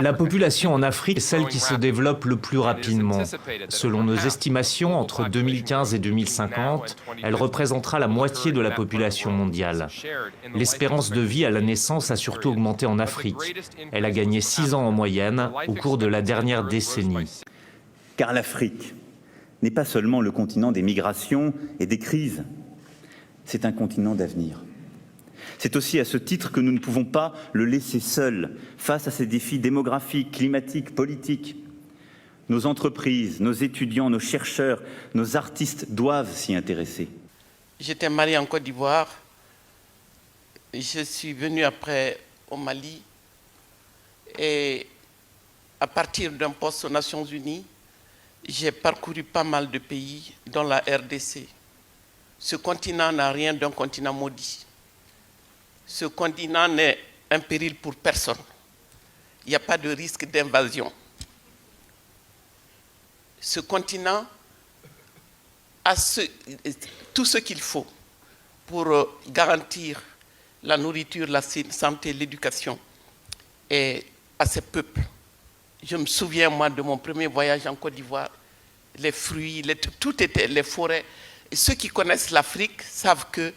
La population en Afrique est celle qui se développe le plus rapidement. Selon nos estimations, entre 2015 et 2050, elle représentera la moitié de la population mondiale. L'espérance de vie à la naissance a surtout augmenté en Afrique. Elle a gagné 6 ans en moyenne au cours de la dernière décennie. Car l'Afrique n'est pas seulement le continent des migrations et des crises, c'est un continent d'avenir. C'est aussi à ce titre que nous ne pouvons pas le laisser seul face à ces défis démographiques, climatiques, politiques. Nos entreprises, nos étudiants, nos chercheurs, nos artistes doivent s'y intéresser. J'étais marié en Côte d'Ivoire. Je suis venu après au Mali. Et à partir d'un poste aux Nations Unies, j'ai parcouru pas mal de pays, dont la RDC. Ce continent n'a rien d'un continent maudit. Ce continent n'est un péril pour personne. Il n'y a pas de risque d'invasion. Ce continent a tout ce qu'il faut pour garantir la nourriture, la santé, l'éducation et à ses peuples. Je me souviens, moi, de mon premier voyage en Côte d'Ivoire, les fruits, tout était, les forêts. Et ceux qui connaissent l'Afrique savent que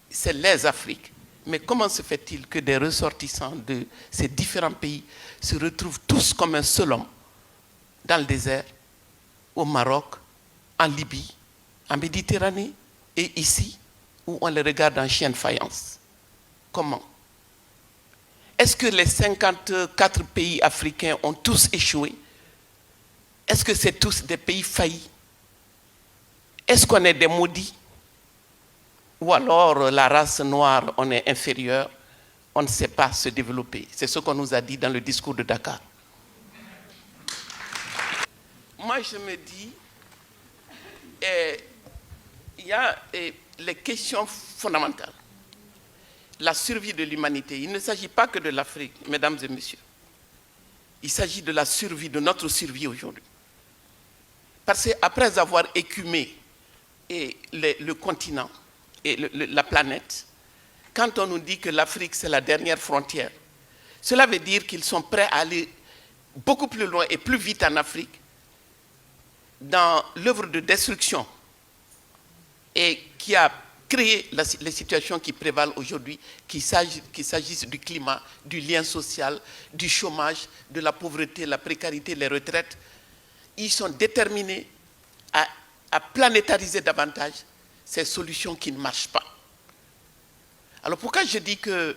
c'est les Afriques. Mais comment se fait-il que des ressortissants de ces différents pays se retrouvent tous comme un seul homme dans le désert, au Maroc, en Libye, en Méditerranée et ici, où on les regarde en chien de faïence? Comment? Est-ce que les 54 pays africains ont tous échoué? Est-ce que c'est tous des pays faillis? Est-ce qu'on est des maudits? Ou alors la race noire, on est inférieur, on ne sait pas se développer. C'est ce qu'on nous a dit dans le discours de Dakar. Moi, je me dis, il y a les questions fondamentales. La survie de l'humanité. Il ne s'agit pas que de l'Afrique, mesdames et messieurs. Il s'agit de la survie, de notre survie aujourd'hui. Parce qu'après avoir écumé le continent, et la planète, quand on nous dit que l'Afrique c'est la dernière frontière, cela veut dire qu'ils sont prêts à aller beaucoup plus loin et plus vite en Afrique dans l'œuvre de destruction et qui a créé les situations qui prévalent aujourd'hui, qu'il s'agisse du climat, du lien social, du chômage, de la pauvreté, la précarité, les retraites. Ils sont déterminés à planétariser davantage ces solutions qui ne marchent pas. Alors pourquoi je dis que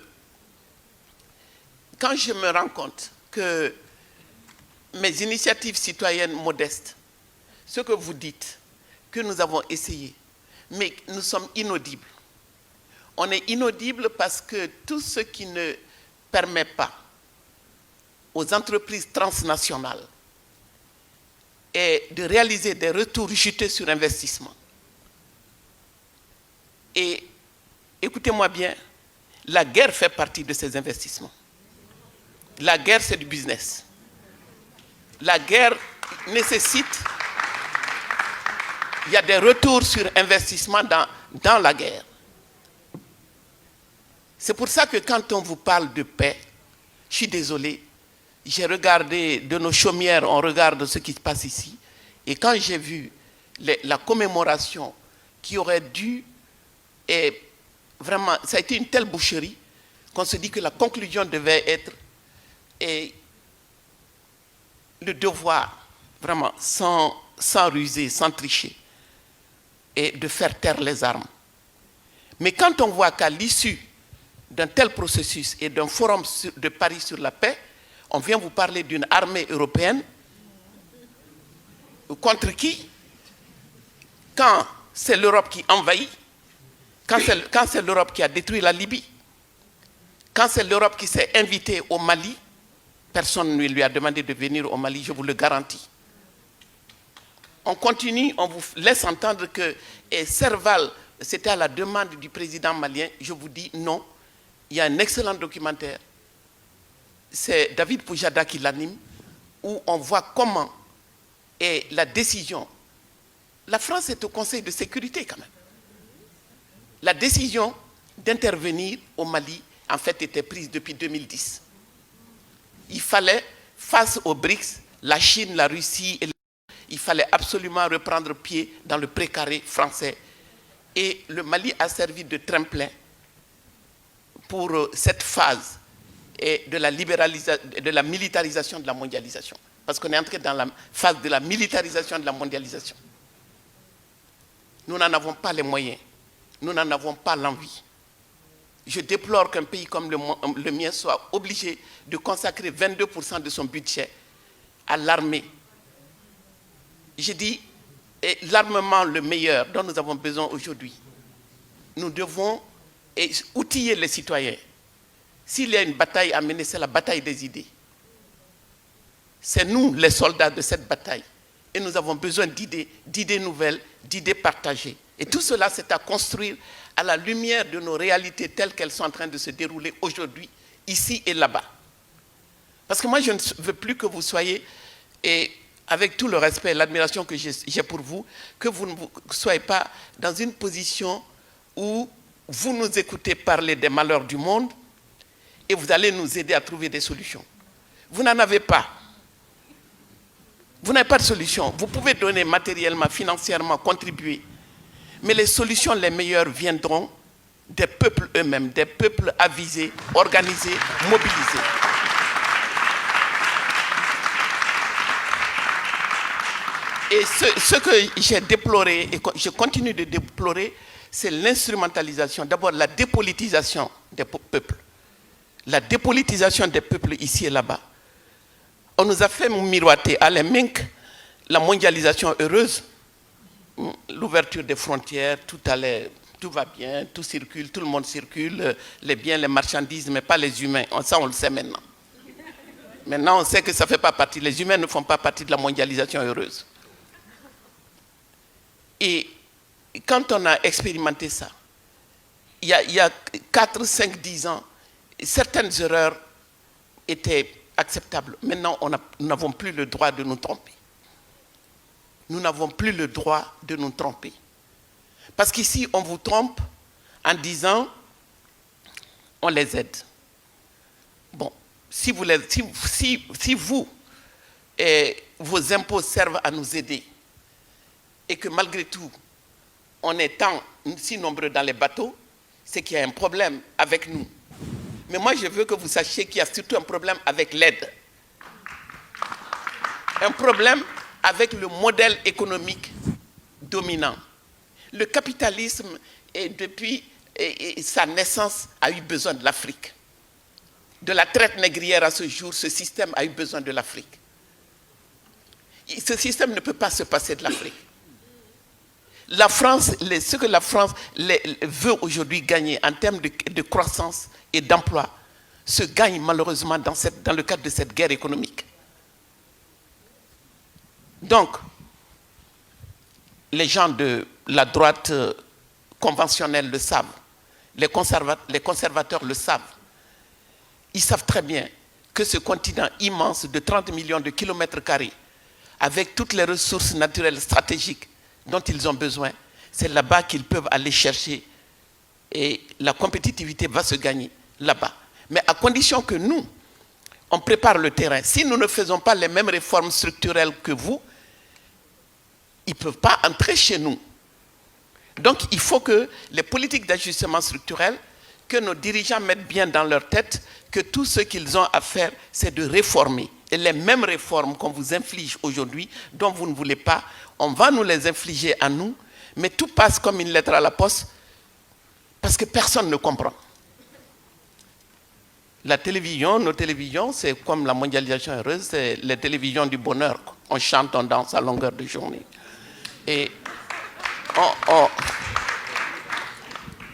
quand je me rends compte que mes initiatives citoyennes modestes, ce que vous dites, que nous avons essayé, mais nous sommes inaudibles. On est inaudibles parce que tout ce qui ne permet pas aux entreprises transnationales est de réaliser des retours juteux sur investissement. Et écoutez-moi bien, la guerre fait partie de ces investissements. La guerre, c'est du business. La guerre nécessite, il y a des retours sur investissement dans la guerre. C'est pour ça que quand on vous parle de paix, je suis désolé, j'ai regardé de nos chaumières, on regarde ce qui se passe ici, et quand j'ai vu la commémoration qui aurait dû, et vraiment, ça a été une telle boucherie qu'on se dit que la conclusion devait être le devoir, vraiment, sans ruser, sans tricher, et de faire taire les armes. Mais quand on voit qu'à l'issue d'un tel processus et d'un forum de Paris sur la paix, on vient vous parler d'une armée européenne contre qui? Quand c'est l'Europe qui envahit, quand c'est l'Europe qui a détruit la Libye, quand c'est l'Europe qui s'est invitée au Mali, personne ne lui a demandé de venir au Mali, je vous le garantis. On continue, on vous laisse entendre que Serval, c'était à la demande du président malien, je vous dis non. Il y a un excellent documentaire, c'est David Poujada qui l'anime, où on voit comment est la décision. La France est au Conseil de sécurité quand même. La décision d'intervenir au Mali, en fait, était prise depuis 2010. il fallait, face aux BRICS, la Chine, la Russie, il fallait absolument reprendre pied dans le précaré français. Et le Mali a servi de tremplin pour cette phase de la militarisation de la mondialisation. Parce qu'on est entré dans la phase de la militarisation de la mondialisation. Nous n'en avons pas les moyens. Nous n'en avons pas l'envie. Je déplore qu'un pays comme le mien soit obligé de consacrer 22% de son budget à l'armée. Je dis, l'armement le meilleur dont nous avons besoin aujourd'hui. Nous devons outiller les citoyens. S'il y a une bataille à mener, c'est la bataille des idées. C'est nous, les soldats de cette bataille. Et nous avons besoin d'idées nouvelles, d'idées partagées. Et tout cela, c'est à construire à la lumière de nos réalités telles qu'elles sont en train de se dérouler aujourd'hui, ici et là-bas. Parce que moi, je ne veux plus que vous soyez, et avec tout le respect et l'admiration que j'ai pour vous, que vous ne soyez pas dans une position où vous nous écoutez parler des malheurs du monde et vous allez nous aider à trouver des solutions. Vous n'en avez pas. Vous n'avez pas de solution. Vous pouvez donner matériellement, financièrement, contribuer. Mais les solutions les meilleures viendront des peuples eux-mêmes, des peuples avisés, organisés, mobilisés. Et ce que j'ai déploré, et que je continue de déplorer, c'est l'instrumentalisation, d'abord la dépolitisation des peuples. La dépolitisation des peuples ici et là-bas. On nous a fait miroiter à la Mink la mondialisation heureuse, l'ouverture des frontières, tout va bien, tout circule, tout le monde circule, les biens, les marchandises, mais pas les humains. Ça, on le sait maintenant. Maintenant, on sait que ça ne fait pas partie. Les humains ne font pas partie de la mondialisation heureuse. Et quand on a expérimenté ça, il y a 4, 5, 10 ans, certaines erreurs étaient acceptables. Maintenant, nous n'avons plus le droit de nous tromper. Nous n'avons plus le droit de nous tromper. Parce qu'ici, on vous trompe en disant, on les aide. Bon, si vous et vos impôts servent à nous aider, et que malgré tout, on est si nombreux dans les bateaux, c'est qu'il y a un problème avec nous. Mais moi, je veux que vous sachiez qu'il y a surtout un problème avec l'aide. Un problème avec le modèle économique dominant. Le capitalisme, depuis sa naissance, a eu besoin de l'Afrique. De la traite négrière à ce jour, ce système a eu besoin de l'Afrique. Ce système ne peut pas se passer de l'Afrique. La France, ce que la France veut aujourd'hui gagner en termes de croissance et d'emploi, se gagne malheureusement dans le cadre de cette guerre économique. Donc, les gens de la droite conventionnelle le savent, les conservateurs le savent. Ils savent très bien que ce continent immense de 30 millions de kilomètres carrés, avec toutes les ressources naturelles stratégiques dont ils ont besoin, c'est là-bas qu'ils peuvent aller chercher et la compétitivité va se gagner là-bas. Mais à condition que nous, on prépare le terrain. Si nous ne faisons pas les mêmes réformes structurelles que vous, ils ne peuvent pas entrer chez nous. Donc il faut que les politiques d'ajustement structurel, que nos dirigeants mettent bien dans leur tête que tout ce qu'ils ont à faire, c'est de réformer. Et les mêmes réformes qu'on vous inflige aujourd'hui, dont vous ne voulez pas, on va nous les infliger à nous, mais tout passe comme une lettre à la poste, parce que personne ne comprend. La télévision, nos télévisions, c'est comme la mondialisation heureuse, c'est les télévisions du bonheur. On chante, on danse à longueur de journée. Et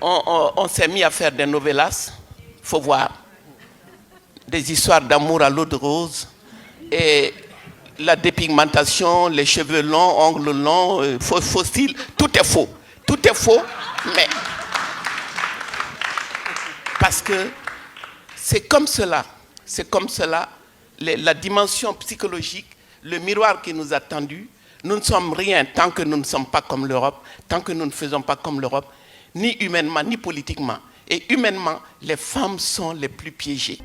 on s'est mis à faire des novellas, il faut voir, des histoires d'amour à l'eau de rose, et la dépigmentation, les cheveux longs, ongles longs, faux style, tout est faux. Tout est faux, mais parce que c'est comme cela, la dimension psychologique, le miroir qui nous a tendus. Nous ne sommes rien tant que nous ne sommes pas comme l'Europe, tant que nous ne faisons pas comme l'Europe, ni humainement, ni politiquement. Et humainement, les femmes sont les plus piégées.